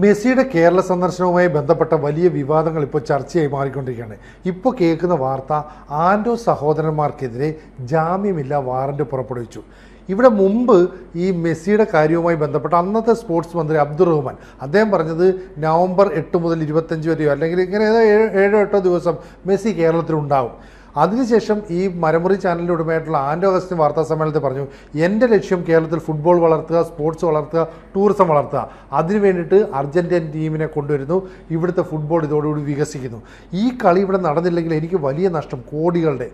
മെസ്സിയുടെ കേരള സന്ദർശനവുമായി ബന്ധപ്പെട്ട വലിയ വിവാദങ്ങൾ ഇപ്പോൾ ചർച്ചയായി മാറിക്കൊണ്ടിരിക്കുകയാണ്. ഇപ്പോൾ കേൾക്കുന്ന വാർത്ത ആൻഡോ സഹോദരന്മാർക്കെതിരെ ജാമ്യമില്ലാ വാറന്റ് പുറപ്പെടുവിച്ചു. ഇവിടെ മുമ്പ് ഈ മെസ്സിയുടെ കാര്യവുമായി ബന്ധപ്പെട്ട അന്നത്തെ സ്പോർട്സ് മന്ത്രി അബ്ദുറഹ്മാൻ അദ്ദേഹം പറഞ്ഞത് നവംബർ 8 മുതൽ 25 വരെയോ അല്ലെങ്കിൽ ഇങ്ങനെ 7-8 ദിവസം മെസ്സി കേരളത്തിലുണ്ടാകും. അതിനുശേഷം ഈ മരമുറി ചാനലിൻ്റെ ഉടമയായിട്ടുള്ള ആൻഡോ അഗസ്റ്റിൻ വാർത്താ സമ്മേളനത്തിൽ പറഞ്ഞു, എൻ്റെ ലക്ഷ്യം കേരളത്തിൽ ഫുട്ബോൾ വളർത്തുക, സ്പോർട്സ് വളർത്തുക, ടൂറിസം വളർത്തുക. അതിനു വേണ്ടിയിട്ട് അർജൻറ്റീൻ ടീമിനെ കൊണ്ടുവരുന്നു. ഇവിടുത്തെ ഫുട്ബോൾ ഇതോടുകൂടി വികസിക്കുന്നു. ഈ കളി ഇവിടെ നടന്നില്ലെങ്കിൽ എനിക്ക് വലിയ നഷ്ടം കോടികളുടെ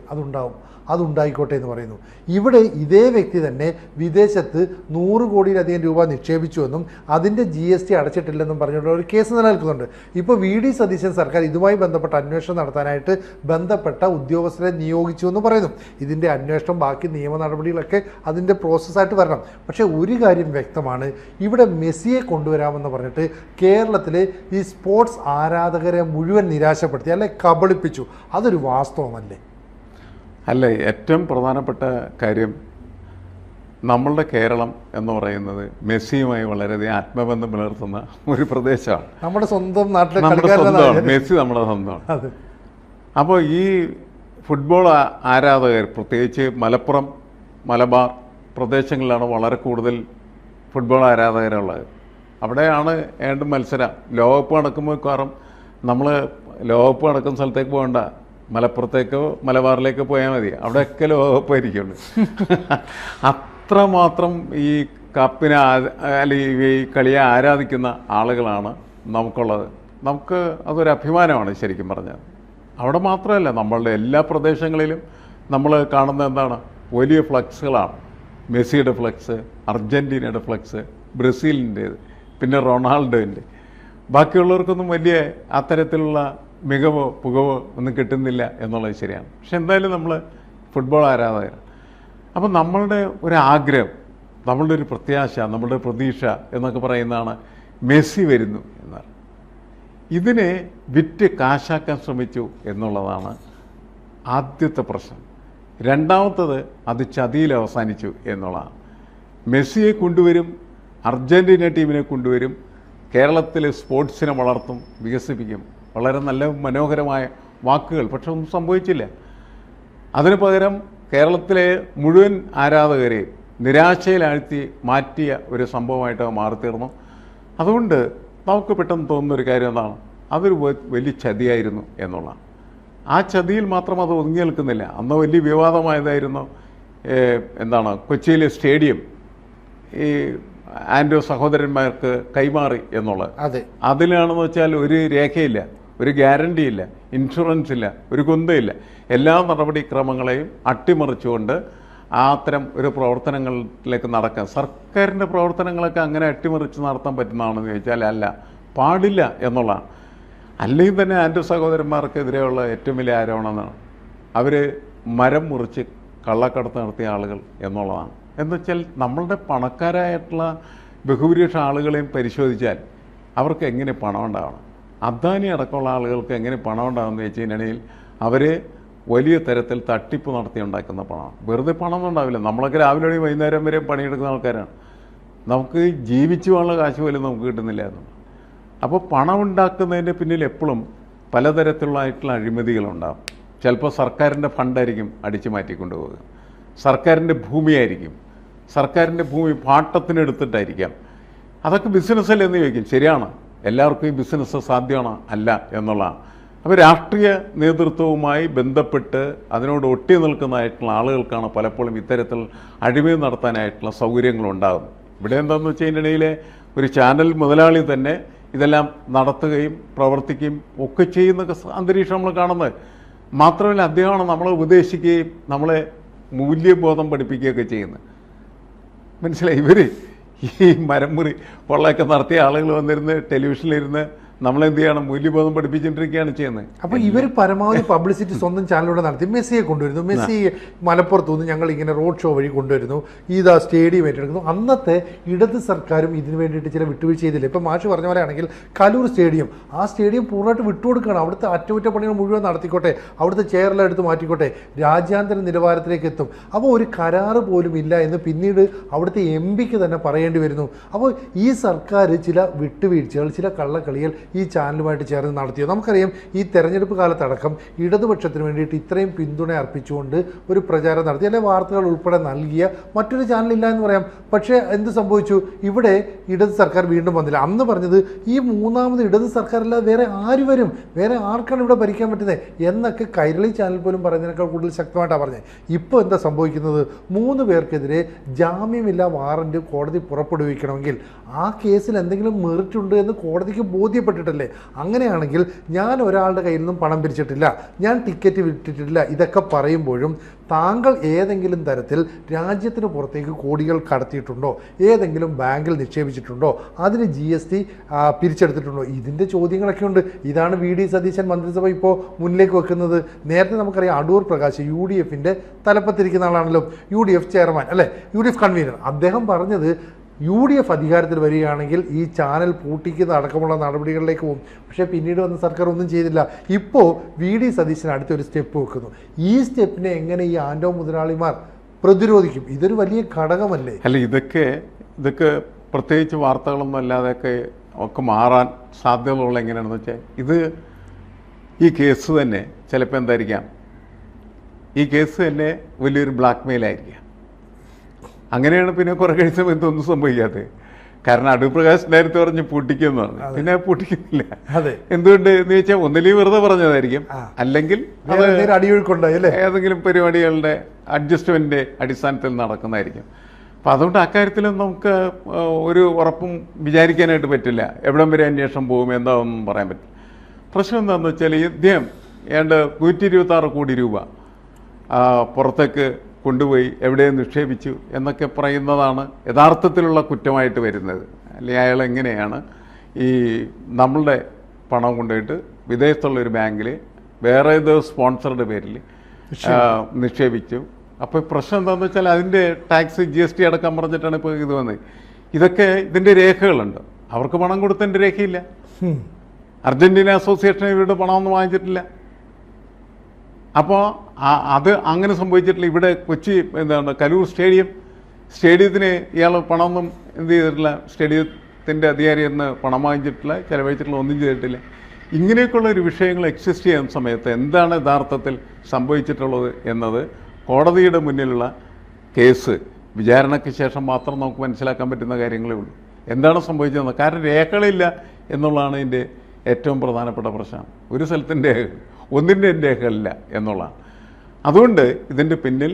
അതുണ്ടായിക്കോട്ടെ എന്ന് പറയുന്നു. ഇവിടെ ഇതേ വ്യക്തി തന്നെ വിദേശത്ത് 100 കോടിയിലധികം രൂപ നിക്ഷേപിച്ചുവെന്നും അതിൻ്റെ GST അടച്ചിട്ടില്ലെന്നും പറഞ്ഞുകൊണ്ട് ഒരു കേസ് നിലനിൽക്കുന്നുണ്ട്. ഇപ്പോൾ VD സതീശൻ സർക്കാർ ഇതുമായി ബന്ധപ്പെട്ട അന്വേഷണം നടത്താനായിട്ട് ബന്ധപ്പെട്ട ഉദ്യോഗസ്ഥരെ നിയോഗിച്ചുവെന്ന് പറയുന്നു. ഇതിൻ്റെ അന്വേഷണം ബാക്കി നിയമ നടപടികളൊക്കെ അതിൻ്റെ പ്രോസസ്സായിട്ട് വരണം. പക്ഷേ ഒരു കാര്യം വ്യക്തമാണ്, ഇവിടെ മെസ്സിയെ കൊണ്ടുവരാമെന്ന് പറഞ്ഞിട്ട് കേരളത്തിലെ ഈ സ്പോർട്സ് ആരാധകരെ മുഴുവൻ നിരാശപ്പെടുത്തി, അല്ലെ കബളിപ്പിച്ചു. അതൊരു വാസ്തവമല്ലേ? അല്ല, ഏറ്റവും പ്രധാനപ്പെട്ട കാര്യം നമ്മളുടെ കേരളം എന്ന് പറയുന്നത് മെസ്സിയുമായി വളരെയധികം ആത്മബന്ധം പുലർത്തുന്ന ഒരു പ്രദേശമാണ്. നമ്മുടെ സ്വന്തം നാട്ടിലെ മെസ്സി നമ്മുടെ സ്വന്തമാണ്. അപ്പോൾ ഈ ഫുട്ബോൾ ആരാധകർ പ്രത്യേകിച്ച് മലപ്പുറം, മലബാർ പ്രദേശങ്ങളിലാണ് വളരെ കൂടുതൽ ഫുട്ബോൾ ആരാധകരുള്ളത്. അവിടെയാണ് മത്സരം. ലോകകപ്പ് നടക്കുമ്പോൾ കാരണം നമ്മൾ ലോകകപ്പ് നടക്കുന്ന സ്ഥലത്തേക്ക് പോകണ്ട, മലപ്പുറത്തേക്കോ മലബാറിലേക്കോ പോയാൽ മതി, അവിടെയൊക്കെ ലോകകപ്പായിരിക്കുള്ളൂ. അത്രമാത്രം ഈ കപ്പിനെ അല്ലെങ്കിൽ ഈ കളിയെ ആരാധിക്കുന്ന ആളുകളാണ് നമുക്കുള്ളത്. നമുക്ക് അതൊരു അഭിമാനമാണ് ശരിക്കും പറഞ്ഞാൽ. അവിടെ മാത്രമല്ല, നമ്മളുടെ എല്ലാ പ്രദേശങ്ങളിലും നമ്മൾ കാണുന്ന എന്താണ്, വലിയ ഫ്ലക്സുകളാണ്. മെസ്സിയുടെ ഫ്ലക്സ്, അർജൻറ്റീനയുടെ ഫ്ലക്സ്, ബ്രസീലിൻ്റേത്, പിന്നെ റൊണാൾഡോൻ്റെ. ബാക്കിയുള്ളവർക്കൊന്നും വലിയ അത്തരത്തിലുള്ള മികവോ പുകവോ ഒന്നും കിട്ടുന്നില്ല എന്നുള്ളത് ശരിയാണ്. പക്ഷെ എന്തായാലും നമ്മൾ ഫുട്ബോൾ ആരാധകർ. അപ്പം നമ്മളുടെ ഒരു ആഗ്രഹം, നമ്മളുടെ ഒരു പ്രത്യാശ, നമ്മളുടെ പ്രതീക്ഷ എന്നൊക്കെ പറയുന്നതാണ് മെസ്സി വരുന്നു എന്നാണ്. ഇതിനെ വിറ്റ് കാശാക്കാൻ ശ്രമിച്ചു എന്നുള്ളതാണ് ആദ്യത്തെ പ്രശ്നം. രണ്ടാമത്തത് അത് ചതിയിൽ അവസാനിച്ചു എന്നുള്ളതാണ്. മെസ്സിയെ കൊണ്ടുവരും, അർജൻറ്റീന ടീമിനെ കൊണ്ടുവരും, കേരളത്തിലെ സ്പോർട്സിനെ വളർത്തും, വികസിപ്പിക്കും. വളരെ നല്ല മനോഹരമായ വാക്കുകൾ, പക്ഷെ ഒന്നും സംഭവിച്ചില്ല. അതിനു പകരം കേരളത്തിലെ മുഴുവൻ ആരാധകരെ നിരാശയിലാഴ്ത്തി മാറ്റിയ ഒരു സംഭവമായിട്ട് മാറിത്തീർന്നു. അതുകൊണ്ട് നമുക്ക് പെട്ടെന്ന് തോന്നുന്നൊരു കാര്യം എന്താണ്, അതൊരു വലിയ ചതിയായിരുന്നു എന്നുള്ളതാണ്. ആ ചതിയിൽ മാത്രം അത് ഒതുങ്ങി നിൽക്കുന്നില്ല. അന്ന് വലിയ വിവാദമായതായിരുന്നു കൊച്ചിയിലെ സ്റ്റേഡിയം ഈ ആൻഡോ സഹോദരന്മാർക്ക് കൈമാറി എന്നുള്ളത്. അതിലാണെന്ന് വെച്ചാൽ ഒരു രേഖയില്ല, ഒരു ഗ്യാരണ്ടി ഇല്ല, ഇൻഷുറൻസ് ഇല്ല, ഒരു കുന്തയില്ല. എല്ലാ നടപടിക്രമങ്ങളെയും അട്ടിമറിച്ചുകൊണ്ട് അത്തരം ഒരു പ്രവർത്തനങ്ങളിലേക്ക് നടക്കാൻ, സർക്കാരിൻ്റെ പ്രവർത്തനങ്ങളൊക്കെ അങ്ങനെ അട്ടിമറിച്ച് നടത്താൻ പറ്റുന്നതാണെന്ന് ചോദിച്ചാൽ അല്ല, പാടില്ല എന്നുള്ളതാണ്. അല്ലെങ്കിൽ തന്നെ ആൻഡോ സഹോദരന്മാർക്കെതിരെയുള്ള ഏറ്റവും വലിയ ആരോപണമാണ് അവർ മരം മുറിച്ച് കള്ളക്കടത്ത് നടത്തിയ ആളുകൾ എന്നുള്ളതാണ്. എന്നുവെച്ചാൽ നമ്മളുടെ പണക്കാരായിട്ടുള്ള ബഹുഭൂരിപക്ഷം ആളുകളെയും പരിശോധിച്ചാൽ അവർക്ക് എങ്ങനെ പണം ഉണ്ടാവണം, അദാനി അടക്കമുള്ള ആളുകൾക്ക് എങ്ങനെ പണം ഉണ്ടാകുമെന്ന് വെച്ച് കഴിഞ്ഞാൽ അവർ വലിയ തരത്തിൽ തട്ടിപ്പ് നടത്തി ഉണ്ടാക്കുന്ന പണമാണ്. വെറുതെ പണം ഉണ്ടാവില്ല. നമ്മളൊക്കെ രാവിലെ വഴി വൈകുന്നേരം വരെ പണിയെടുക്കുന്ന ആൾക്കാരാണ്. നമുക്ക് ജീവിച്ചു പോകാനുള്ള കാശ് പോലും നമുക്ക് കിട്ടുന്നില്ല എന്നുള്ളത്. അപ്പോൾ പണം ഉണ്ടാക്കുന്നതിൻ്റെ പിന്നിൽ എപ്പോഴും പലതരത്തിലുള്ളതായിട്ടുള്ള അഴിമതികളുണ്ടാകും. ചിലപ്പോൾ സർക്കാരിൻ്റെ ഫണ്ടായിരിക്കും അടിച്ചു മാറ്റിക്കൊണ്ടുപോകുക, സർക്കാരിൻ്റെ ഭൂമിയായിരിക്കും, സർക്കാരിൻ്റെ ഭൂമി പാട്ടത്തിനെടുത്തിട്ടായിരിക്കാം. അതൊക്കെ ബിസിനസ്സല്ലേ എന്ന് ചോദിക്കും. ശരിയാണ്, എല്ലാവർക്കും ഈ ബിസിനസ് സാധ്യമാണ് അല്ല എന്നുള്ളതാണ്. അപ്പോൾ രാഷ്ട്രീയ നേതൃത്വവുമായി ബന്ധപ്പെട്ട് അതിനോട് ഒട്ടി നിൽക്കുന്നതായിട്ടുള്ള ആളുകൾക്കാണ് പലപ്പോഴും ഇത്തരത്തിൽ അഴിമതി നടത്താനായിട്ടുള്ള സൗകര്യങ്ങളുണ്ടാകുന്നത്. ഇവിടെ എന്താണെന്ന് വെച്ച് കഴിഞ്ഞിടയിൽ ഒരു ചാനൽ മുതലാളി തന്നെ ഇതെല്ലാം നടത്തുകയും പ്രവർത്തിക്കുകയും ഒക്കെ ചെയ്യുന്ന അന്തരീക്ഷം നമ്മൾ കാണുന്നത്. മാത്രമല്ല, അദ്ദേഹമാണ് നമ്മളെ ഉപദേശിക്കുകയും നമ്മളെ മൂല്യബോധം പഠിപ്പിക്കുകയൊക്കെ ചെയ്യുന്നത്. മനസ്സിലായി? ഇവർ ഈ മരമുറി പൊള്ളയൊക്കെ നടത്തിയ ആളുകൾ വന്നിരുന്ന് ടെലിവിഷനിലിരുന്ന് നമ്മളെന്ത് ചെയ്യണം, മൂല്യബോധം പഠിപ്പിച്ചുകൊണ്ടിരിക്കുകയാണ് ചെയ്യുന്നത്. അപ്പോൾ ഇവർ പരമാവധി പബ്ലിസിറ്റി സ്വന്തം ചാനലിലൂടെ നടത്തി. മെസ്സിയെ കൊണ്ടുവരുന്നു, മെസ്സി മലപ്പുറത്തു നിന്ന് ഞങ്ങൾ ഇങ്ങനെ റോഡ് ഷോ വഴി കൊണ്ടുവരുന്നു, ഇതാ സ്റ്റേഡിയം ഏറ്റെടുക്കുന്നു. അന്നത്തെ ഇടത് സർക്കാരും ഇതിന് വേണ്ടിയിട്ട് ചില വിട്ടുവീഴ്ച ചെയ്തില്ല. ഇപ്പം മാഷ് പറഞ്ഞ പോലെ ആണെങ്കിൽ കലൂർ സ്റ്റേഡിയം, ആ സ്റ്റേഡിയം പൂർണ്ണമായിട്ട് വിട്ടുകൊടുക്കുകയാണ്. അവിടുത്തെ അറ്റകുറ്റപ്പണികൾ മുഴുവൻ നടത്തിക്കോട്ടെ, അവിടുത്തെ ചെയറെല്ലാം എടുത്ത് മാറ്റിക്കോട്ടെ, രാജ്യാന്തര നിലവാരത്തിലേക്ക് എത്തും. അപ്പോൾ ഒരു കരാറ് പോലും ഇല്ല എന്ന് പിന്നീട് അവിടുത്തെ MP തന്നെ പറയേണ്ടി വരുന്നു. അപ്പോൾ ഈ സർക്കാർ ചില വിട്ടുവീഴ്ചകൾ, ചില കള്ളക്കളികൾ ഈ ചാനലുമായിട്ട് ചേർന്ന് നടത്തിയോ. നമുക്കറിയാം ഈ തെരഞ്ഞെടുപ്പ് കാലത്തടക്കം ഇടതുപക്ഷത്തിന് വേണ്ടിയിട്ട് ഇത്രയും പിന്തുണ അർപ്പിച്ചുകൊണ്ട് ഒരു പ്രചാരം നടത്തി, അല്ലെങ്കിൽ വാർത്തകൾ ഉൾപ്പെടെ നൽകിയ മറ്റൊരു ചാനലില്ല എന്ന് പറയാം. പക്ഷേ എന്ത് സംഭവിച്ചു? ഇവിടെ ഇടത് സർക്കാർ വീണ്ടും വന്നില്ല. അന്ന് പറഞ്ഞത് ഈ മൂന്നാമത് ഇടത് സർക്കാരല്ലാതെ വേറെ ആര് വരും, വേറെ ആർക്കാണ് ഇവിടെ ഭരിക്കാൻ പറ്റുന്നത് എന്നൊക്കെ കൈരളി ചാനൽ പോലും പറയുന്നതിനേക്കാൾ കൂടുതൽ ശക്തമായിട്ടാണ് പറഞ്ഞത്. ഇപ്പോൾ എന്താ സംഭവിക്കുന്നത്? 3 പേർക്കെതിരെ ജാമ്യമില്ലാ വാറന്റ് കോടതി പുറപ്പെടുവിക്കണമെങ്കിൽ ആ കേസിൽ എന്തെങ്കിലും മെറിറ്റ് ഉണ്ട് എന്ന് കോടതിക്ക് ബോധ്യപ്പെട്ടിട്ടല്ലേ. അങ്ങനെയാണെങ്കിൽ ഞാൻ ഒരാളുടെ കയ്യിൽ നിന്നും പണം പിരിച്ചിട്ടില്ല, ഞാൻ ടിക്കറ്റ് വിറ്റിട്ടില്ല, ഇതൊക്കെ പറയുമ്പോഴും താങ്കൾ ഏതെങ്കിലും തരത്തിൽ രാജ്യത്തിന് പുറത്തേക്ക് കോടികൾ കടത്തിയിട്ടുണ്ടോ, ഏതെങ്കിലും ബാങ്കിൽ നിക്ഷേപിച്ചിട്ടുണ്ടോ, അതിന് GST പിരിച്ചെടുത്തിട്ടുണ്ടോ, ഇതിൻ്റെ ചോദ്യങ്ങളൊക്കെ ഉണ്ട്. ഇതാണ് VD സതീശൻ മന്ത്രിസഭ ഇപ്പോൾ മുന്നിലേക്ക് വെക്കുന്നത്. നേരത്തെ നമുക്കറിയാം അടൂർ പ്രകാശ് UDFിൻ്റെ തലപ്പത്തിരിക്കുന്ന ആളാണല്ലോ, UDF ചെയർമാൻ അല്ലേ, UDF കൺവീനർ. അദ്ദേഹം പറഞ്ഞത് UDF അധികാരത്തിൽ വരികയാണെങ്കിൽ ഈ ചാനൽ പൂട്ടിക്കുന്ന അടക്കമുള്ള നടപടികളിലേക്ക് പോകും. പക്ഷേ പിന്നീട് വന്ന സർക്കാർ ഒന്നും ചെയ്തില്ല. ഇപ്പോൾ VD സതീശൻ അടുത്തൊരു സ്റ്റെപ്പ് വെക്കുന്നു. ഈ സ്റ്റെപ്പിനെ എങ്ങനെ ഈ ആൻഡോ മുതലാളിമാർ പ്രതിരോധിക്കും? ഇതൊരു വലിയ ഘടകമല്ലേ? അല്ല, ഇതൊക്കെ പ്രത്യേകിച്ച് വാർത്തകളൊന്നും അല്ലാതെയൊക്കെ ഒക്കെ മാറാൻ സാധ്യതകളുള്ള എങ്ങനെയാണെന്ന് വെച്ചാൽ, ഈ കേസ് തന്നെ ചിലപ്പോൾ എന്തായിരിക്കാം, ഈ കേസ് തന്നെ വലിയൊരു ബ്ലാക്ക് മെയിലായിരിക്കാം. അങ്ങനെയാണ് പിന്നെ കുറേ കഴിച്ച എന്തൊന്നും സംഭവിക്കാത്തത്. കാരണം അടൂർ പ്രകാശ് നേരത്തെ പറഞ്ഞ് പൂട്ടിക്കുമെന്ന് പറഞ്ഞു, പിന്നെ പൂട്ടിക്കുന്നില്ല. എന്തുകൊണ്ട് എന്ന് ചോദിച്ചാൽ ഒന്നിലും വെറുതെ പറഞ്ഞതായിരിക്കും, അല്ലെങ്കിൽ ഏതെങ്കിലും പരിപാടികളുടെ അഡ്ജസ്റ്റ്മെന്റിന്റെ അടിസ്ഥാനത്തിൽ നടക്കുന്നതായിരിക്കും. അപ്പം അതുകൊണ്ട് അക്കാര്യത്തിലും നമുക്ക് ഒരു ഉറപ്പും വിചാരിക്കാനായിട്ട് പറ്റില്ല. എവിടം വരെ അന്വേഷണം പോകും എന്താണെന്നും പറയാൻ പറ്റില്ല. പ്രശ്നം എന്താണെന്ന് വെച്ചാൽ ഇദ്ദേഹം ഏതാണ്ട് 126 കോടി രൂപ പുറത്തേക്ക് കൊണ്ടുപോയി എവിടെ നിക്ഷേപിച്ചു എന്നൊക്കെ പറയുന്നതാണ് യഥാർത്ഥത്തിലുള്ള കുറ്റമായിട്ട് വരുന്നത്. അല്ലെങ്കിൽ അയാൾ എങ്ങനെയാണ് ഈ നമ്മളുടെ പണം കൊണ്ടുപോയിട്ട് വിദേശത്തുള്ള ഒരു ബാങ്കിൽ വേറെ ഏതോ സ്പോൺസറുടെ പേരിൽ നിക്ഷേപിച്ചു. അപ്പോൾ പ്രശ്നം എന്താണെന്ന് വെച്ചാൽ അതിൻ്റെ ടാക്സ് GST അടക്കം പറഞ്ഞിട്ടാണ് ഇപ്പോൾ ഇത് വന്നത്. ഇതൊക്കെ ഇതിൻ്റെ രേഖകളുണ്ട്. അവർക്ക് പണം കൊടുത്തതിൻ്റെ രേഖയില്ല. അർജന്റീന അസോസിയേഷൻ ഇവരുടെ പണമൊന്നും വാങ്ങിച്ചിട്ടില്ല. അപ്പോൾ അത് അങ്ങനെ സംഭവിച്ചിട്ടില്ല. ഇവിടെ കൊച്ചി കലൂർ സ്റ്റേഡിയത്തിന് ഇയാൾ പണമൊന്നും എന്ത് ചെയ്തിട്ടില്ല, സ്റ്റേഡിയത്തിൻ്റെ അധികാരി എന്ന് പണം വാങ്ങിച്ചിട്ടില്ല, ചിലവഴിച്ചിട്ടില്ല, ഒന്നും ചെയ്തിട്ടില്ല. ഇങ്ങനെയൊക്കെയുള്ള ഒരു വിഷയങ്ങൾ എക്സിസ്റ്റ് ചെയ്യുന്ന സമയത്ത് എന്താണ് യഥാർത്ഥത്തിൽ സംഭവിച്ചിട്ടുള്ളത് എന്നത് കോടതിയുടെ മുന്നിലുള്ള കേസ് വിചാരണയ്ക്ക് ശേഷം മാത്രം നമുക്ക് മനസ്സിലാക്കാൻ പറ്റുന്ന കാര്യങ്ങളേ ഉള്ളൂ. എന്താണ് സംഭവിച്ചതെന്ന്. കാരണം രേഖകളില്ല എന്നുള്ളതാണ് ഇതിൻ്റെ ഏറ്റവും പ്രധാനപ്പെട്ട പ്രശ്നം. ഒരു സ്ഥലത്തിൻ്റെ ഒന്നിൻ്റെ രേഖകളില്ല എന്നുള്ളതാണ്. അതുകൊണ്ട് ഇതിൻ്റെ പിന്നിൽ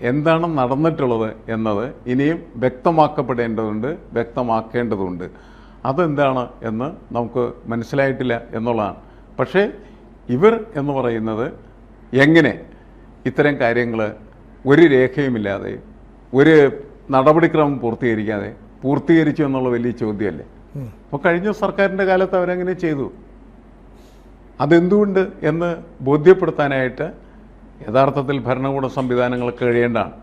എന്താണ് നടന്നിട്ടുള്ളത് എന്നത് ഇനിയും വ്യക്തമാക്കേണ്ടതുണ്ട്. അതെന്താണ് എന്ന് നമുക്ക് മനസ്സിലായിട്ടില്ല എന്നുള്ളതാണ്. പക്ഷേ ഇവർ എന്ന് പറയുന്നത് എങ്ങനെ ഇത്തരം കാര്യങ്ങൾ ഒരു രേഖയുമില്ലാതെ, ഒരു നടപടിക്രമം പൂർത്തീകരിച്ചു എന്നുള്ള വലിയ ചോദ്യമല്ലേ. അപ്പോൾ കഴിഞ്ഞ സർക്കാരിൻ്റെ കാലത്ത് അവരങ്ങനെ ചെയ്തു. അതെന്തുകൊണ്ട് എന്ന് ബോധ്യപ്പെടുത്താനായിട്ട് യഥാർത്ഥത്തിൽ ഭരണകൂട സംവിധാനങ്ങൾ കഴിയേണ്ടതാണ്.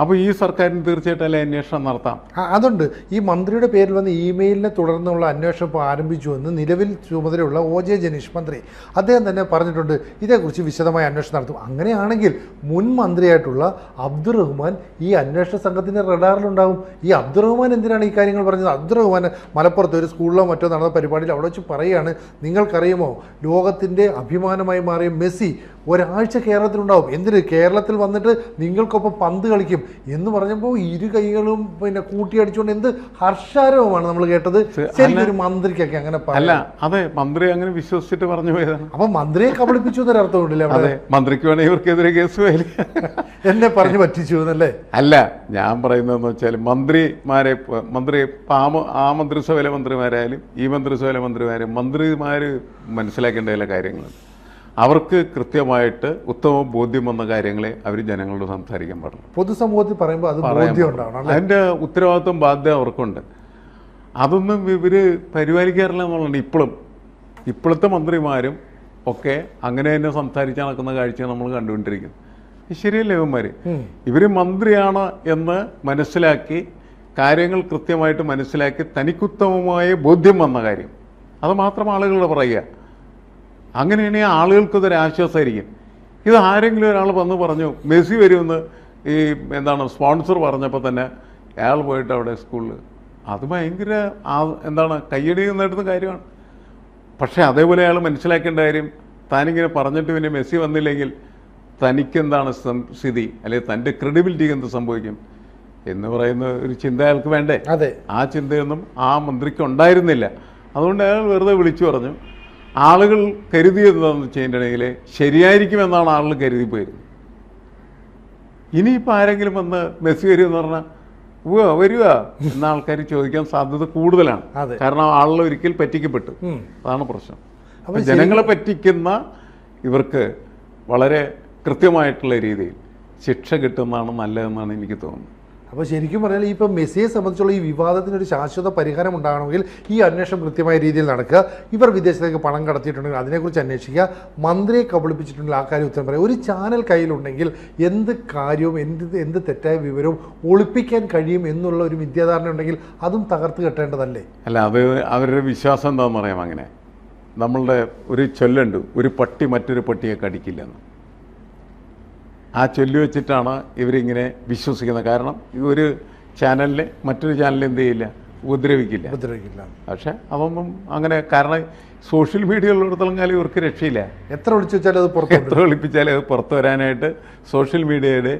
അപ്പോൾ ഈ സർക്കാരിന് തീർച്ചയായിട്ടും അല്ലെ അന്വേഷണം നടത്താം. അതുണ്ട്. ഈ മന്ത്രിയുടെ പേരിൽ വന്ന ഇമെയിലിനെ തുടർന്നുള്ള അന്വേഷണം ഇപ്പോൾ ആരംഭിച്ചുവെന്ന് നിലവിൽ ചുമതലയുള്ള OJ ജനീഷ് മന്ത്രി അദ്ദേഹം തന്നെ പറഞ്ഞിട്ടുണ്ട്. ഇതേക്കുറിച്ച് വിശദമായ അന്വേഷണം നടത്തും. അങ്ങനെയാണെങ്കിൽ മുൻ മന്ത്രിയായിട്ടുള്ള അബ്ദുറഹ്മാൻ ഈ അന്വേഷണ സംഘത്തിൻ്റെ റഡാറിലുണ്ടാകും. ഈ അബ്ദുറഹ്മാൻ എന്തിനാണ് ഈ കാര്യങ്ങൾ പറഞ്ഞത്? അബ്ദുറഹ്മാൻ മലപ്പുറത്ത് ഒരു സ്കൂളിലോ മറ്റോ നടന്ന പരിപാടിയിൽ അവിടെ വെച്ച് പറയുകയാണ്, നിങ്ങൾക്കറിയുമോ ലോകത്തിൻ്റെ അഭിമാനമായി മാറിയ മെസ്സി ഒരാഴ്ച കേരളത്തിലുണ്ടാവും. എന്തിന്? കേരളത്തിൽ വന്നിട്ട് നിങ്ങൾക്കൊപ്പം പന്ത് കളിക്കും എന്ന് പറഞ്ഞപ്പോൾ ഇരു കൈകളും പിന്നെ കൂട്ടിയടിച്ചുകൊണ്ട് എന്ത് ഹർഷാരവമാണ് നമ്മൾ കേട്ടത്. ശരിക്കൊരു മന്ത്രിക്കൊക്കെ അങ്ങനെ അല്ല, അതെ, മന്ത്രി അങ്ങനെ വിശ്വസിച്ചിട്ട് പറഞ്ഞു പോയതാണ്. അപ്പൊ മന്ത്രിയെ കബളിപ്പിച്ചു എന്നൊരർത്ഥമുണ്ടല്ലേ? അതെ, മന്ത്രിക്ക് വേണമെങ്കിൽ ഇവർക്കെതിരെ കേസ് പോയാലും എന്നെ പറഞ്ഞു പറ്റിച്ചു എന്നല്ലേ? അല്ല, ഞാൻ പറയുന്നതെന്ന് വെച്ചാൽ ആ മന്ത്രിസഭയിലെ മന്ത്രിമാരായാലും ഈ മന്ത്രിസഭയിലെ മന്ത്രിമാർ മനസ്സിലാക്കേണ്ട ചില കാര്യങ്ങളുണ്ട്. അവർക്ക് കൃത്യമായിട്ട് ഉത്തമ ബോധ്യം വന്ന കാര്യങ്ങളെ അവർ ജനങ്ങളോട് സംസാരിക്കാൻ പാടില്ല. പൊതുസമൂഹത്തിൽ പറയുമ്പോൾ അത് ബോധ്യം ഉണ്ടാവണം. അതിൻ്റെ ഉത്തരവാദിത്വം ബാധ്യത അവർക്കുണ്ട്. അതൊന്നും ഇവർ പരിപാലിക്കാറില്ല എന്നുള്ളതാണ്. ഇപ്പോഴും ഇപ്പോഴത്തെ മന്ത്രിമാരും ഒക്കെ അങ്ങനെ തന്നെ സംസാരിച്ച് നടക്കുന്ന കാഴ്ച നമ്മൾ കണ്ടുകൊണ്ടിരിക്കുന്നത്. ശരിയല്ലേ ഇവന്മാർ? ഇവർ മന്ത്രിയാണ് എന്ന് മനസ്സിലാക്കി, കാര്യങ്ങൾ കൃത്യമായിട്ട് മനസ്സിലാക്കി, തനിക്കുത്തമമായ ബോധ്യം വന്ന കാര്യം അത് മാത്രം ആളുകളുടെ പറയുക. അങ്ങനെയാണെങ്കിൽ ആളുകൾക്കതൊരു ആശ്വാസമായിരിക്കും. ഇത് ആരെങ്കിലും ഒരാൾ വന്ന് പറഞ്ഞു മെസ്സി വരുമെന്ന് ഈ സ്പോൺസർ പറഞ്ഞപ്പോൾ തന്നെ അയാൾ പോയിട്ട് അവിടെ സ്കൂളിൽ, അത് ഭയങ്കര കയ്യടി നേടുന്ന കാര്യമാണ്. പക്ഷേ അതേപോലെ അയാൾ മനസ്സിലാക്കേണ്ട കാര്യം, താനിങ്ങനെ പറഞ്ഞിട്ട് പിന്നെ മെസ്സി വന്നില്ലെങ്കിൽ തനിക്കെന്താണ് സ്ഥിതി, അല്ലെങ്കിൽ തൻ്റെ ക്രെഡിബിലിറ്റിക്ക് എന്ത് സംഭവിക്കും എന്ന് പറയുന്ന ഒരു ചിന്ത അയാൾക്ക് വേണ്ടേ? അതെ. ആ ചിന്തയൊന്നും ആ മന്ത്രിക്ക് ഉണ്ടായിരുന്നില്ല. അതുകൊണ്ട് അയാൾ വെറുതെ വിളിച്ചു പറഞ്ഞു. ആളുകൾ കരുതിയതെന്ന് വെച്ചിട്ടുണ്ടെങ്കിൽ ശരിയായിരിക്കുമെന്നാണ് ആളുകൾ കരുതി പോയിരുന്നത്. ഇനിയിപ്പോൾ ആരെങ്കിലും വന്ന് മെസ്സി വരുമെന്ന് പറഞ്ഞാൽ വരിക എന്ന ആൾക്കാർ ചോദിക്കാൻ സാധ്യത കൂടുതലാണ്. കാരണം ആളുകൾ ഒരിക്കൽ പറ്റിക്കപ്പെട്ടു. അതാണ് പ്രശ്നം. അപ്പം ജനങ്ങളെ പറ്റിക്കുന്ന ഇവർക്ക് വളരെ കൃത്യമായിട്ടുള്ള രീതിയിൽ ശിക്ഷ കിട്ടുന്നതാണ് നല്ലതെന്നാണ് എനിക്ക് തോന്നുന്നത്. അപ്പോൾ ശരിക്കും പറഞ്ഞാൽ ഇപ്പോൾ മെസ്സിയെ സംബന്ധിച്ചുള്ള ഈ വിവാദത്തിനൊരു ശാശ്വത പരിഹാരം ഉണ്ടാകണമെങ്കിൽ ഈ അന്വേഷണം കൃത്യമായ രീതിയിൽ നടക്കുക. ഇവർ വിദേശത്തേക്ക് പണം കടത്തിയിട്ടുണ്ടെങ്കിൽ അതിനെക്കുറിച്ച് അന്വേഷിക്കുക. മന്ത്രിയെ കബളിപ്പിച്ചിട്ടുണ്ടെങ്കിൽ ആ കാര്യം ഉത്തരം പറയുക. ഒരു ചാനൽ കയ്യിലുണ്ടെങ്കിൽ എന്ത് കാര്യവും എന്ത് തെറ്റായ വിവരവും ഒളിപ്പിക്കാൻ കഴിയും എന്നുള്ള ഒരു വിദ്യാധാരണ ഉണ്ടെങ്കിൽ അതും തകർത്ത് കെട്ടേണ്ടതല്ലേ? അല്ല, അത് അവരുടെ വിശ്വാസം എന്താണെന്ന് പറയാം. അങ്ങനെ നമ്മളുടെ ഒരു ചൊല്ലുണ്ട്, ഒരു പട്ടി മറ്റൊരു പട്ടിയെ കടിക്കില്ലെന്ന്. ആ ചൊല്ലി വെച്ചിട്ടാണ് ഇവരിങ്ങനെ വിശ്വസിക്കുന്നത്. കാരണം ഒരു ചാനലിനെ മറ്റൊരു ചാനലിൽ എന്ത് ചെയ്യില്ല, ഉപദ്രവിക്കില്ല. പക്ഷെ അതൊന്നും അങ്ങനെ, കാരണം സോഷ്യൽ മീഡിയ ഉള്ളിടത്തോളം കാലം ഇവർക്ക് രക്ഷയില്ല. എത്ര ഒളിച്ചു വെച്ചാലും അത് പുറത്ത്, എത്ര ഒളിപ്പിച്ചാലും അത് പുറത്തു വരാനായിട്ട് സോഷ്യൽ മീഡിയയുടെ